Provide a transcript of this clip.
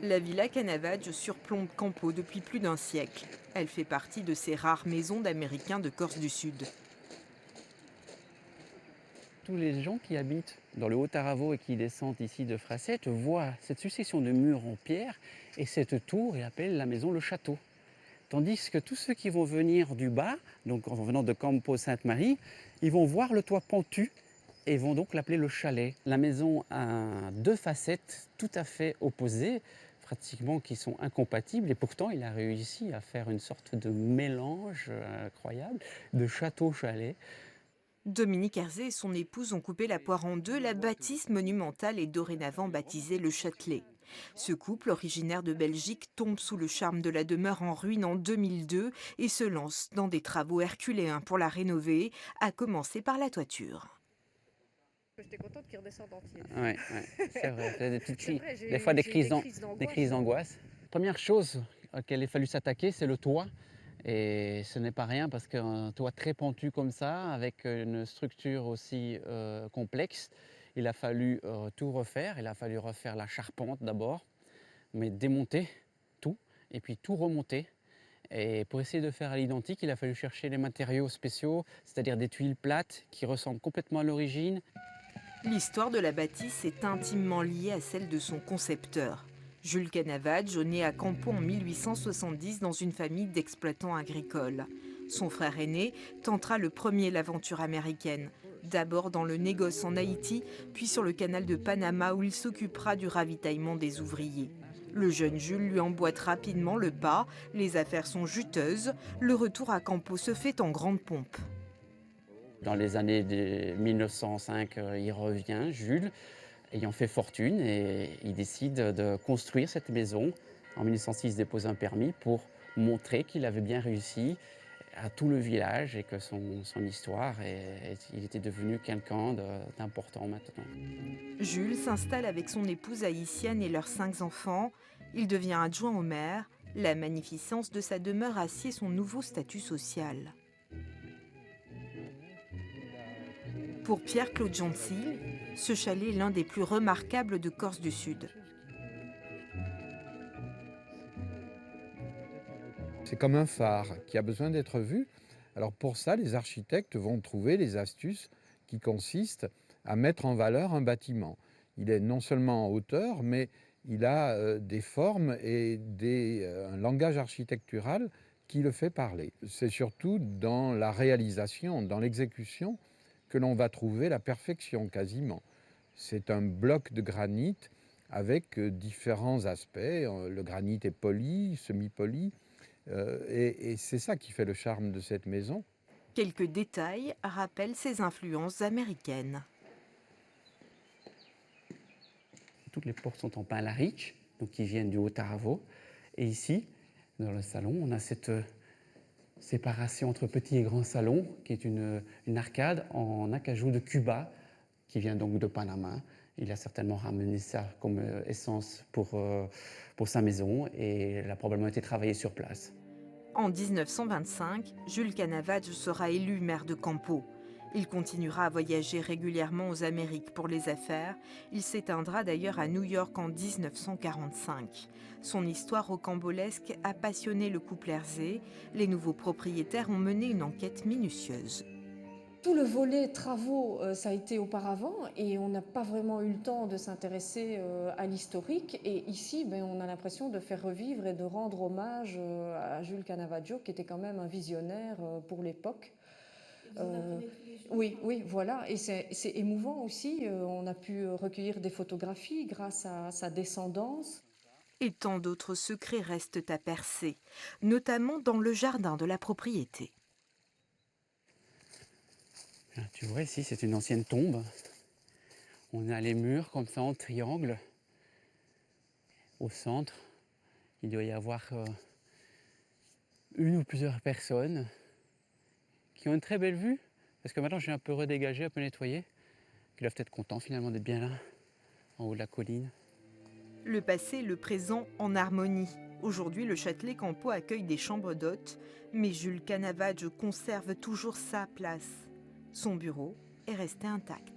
La villa Canavage surplombe Campo depuis plus d'un siècle. Elle fait partie de ces rares maisons d'Américains de Corse du Sud. Tous les gens qui habitent dans le Haut-Aravo et qui descendent ici de Frasset voient cette succession de murs en pierre et cette tour et appellent la maison le château. Tandis que tous ceux qui vont venir du bas, donc en venant de Campo Sainte-Marie, ils vont voir le toit pentu et vont donc l'appeler le chalet. La maison a deux facettes tout à fait opposées, pratiquement qui sont incompatibles, et pourtant il a réussi à faire une sorte de mélange incroyable de château-chalet. Dominique Herzé et son épouse ont coupé la poire en deux. La bâtisse monumentale est dorénavant baptisée le Châtelet. Ce couple, originaire de Belgique, tombe sous le charme de la demeure en ruine en 2002 et se lance dans des travaux herculéens pour la rénover, à commencer par la toiture. J'étais contente qu'il redescende entier. Ouais, ouais, c'est vrai. Il y a des petites C'est crises, vrai, des fois j'ai eu des crises des d'angoisse. crises d'angoisse. Première chose auquel il a fallu s'attaquer, c'est le toit. Et ce n'est pas rien parce qu'un toit très pentu comme ça, avec une structure aussi complexe, il a fallu tout refaire. Il a fallu refaire la charpente d'abord, mais démonter tout et puis tout remonter. Et pour essayer de faire à l'identique, il a fallu chercher les matériaux spéciaux, c'est-à-dire des tuiles plates qui ressemblent complètement à l'origine. L'histoire de la bâtisse est intimement liée à celle de son concepteur. Jules Canavage, né à Campo en 1870 dans une famille d'exploitants agricoles. Son frère aîné tentera le premier l'aventure américaine, d'abord dans le négoce en Haïti, puis sur le canal de Panama où il s'occupera du ravitaillement des ouvriers. Le jeune Jules lui emboîte rapidement le pas, les affaires sont juteuses, le retour à Campo se fait en grande pompe. Dans les années 1905, il revient, Jules, ayant fait fortune, et il décide de construire cette maison. En 1906, il dépose un permis pour montrer qu'il avait bien réussi à tout le village et que son histoire, il était devenu quelqu'un d'important maintenant. Jules s'installe avec son épouse haïtienne et leurs 5 enfants. Il devient adjoint au maire. La magnificence de sa demeure assied son nouveau statut social. Pour Pierre-Claude Gentil, ce chalet est l'un des plus remarquables de Corse du Sud. C'est comme un phare qui a besoin d'être vu. Alors pour ça, les architectes vont trouver les astuces qui consistent à mettre en valeur un bâtiment. Il est non seulement en hauteur, mais il a des formes et un langage architectural qui le fait parler. C'est surtout dans la réalisation, dans l'exécution, que l'on va trouver la perfection quasiment. C'est un bloc de granit avec différents aspects. Le granit est poli, semi-poli, et c'est ça qui fait le charme de cette maison. Quelques détails rappellent ses influences américaines. Toutes les portes sont en pin Lariche, donc qui viennent du Haut-Aravo. Et ici, dans le salon, on a cette séparation entre petit et grand salon, qui est une arcade en acajou de Cuba, qui vient donc de Panama. Il a certainement ramené ça comme essence pour sa maison, et elle a probablement été travaillée sur place. En 1925, Jules Canavage sera élu maire de Campo. Il continuera à voyager régulièrement aux Amériques pour les affaires. Il s'éteindra d'ailleurs à New York en 1945. Son histoire rocambolesque a passionné le couple Herzé. Les nouveaux propriétaires ont mené une enquête minutieuse. Tout le volet travaux, ça a été auparavant et on n'a pas vraiment eu le temps de s'intéresser à l'historique. Et ici, on a l'impression de faire revivre et de rendre hommage à Jules Canavaggio, qui était quand même un visionnaire pour l'époque. Oui, oui, voilà. Et c'est émouvant aussi. On a pu recueillir des photographies grâce à sa descendance. Et tant d'autres secrets restent à percer, notamment dans le jardin de la propriété. Là, tu vois, ici, c'est une ancienne tombe. On a les murs comme ça en triangle. Au centre, il doit y avoir une ou plusieurs personnes qui ont une très belle vue. Parce que maintenant, j'ai un peu redégagé, un peu nettoyé. Qui doivent être contents finalement d'être bien là, en haut de la colline. Le passé et le présent en harmonie. Aujourd'hui, le Châtelet Campo accueille des chambres d'hôtes, mais Jules Canavage conserve toujours sa place. Son bureau est resté intact.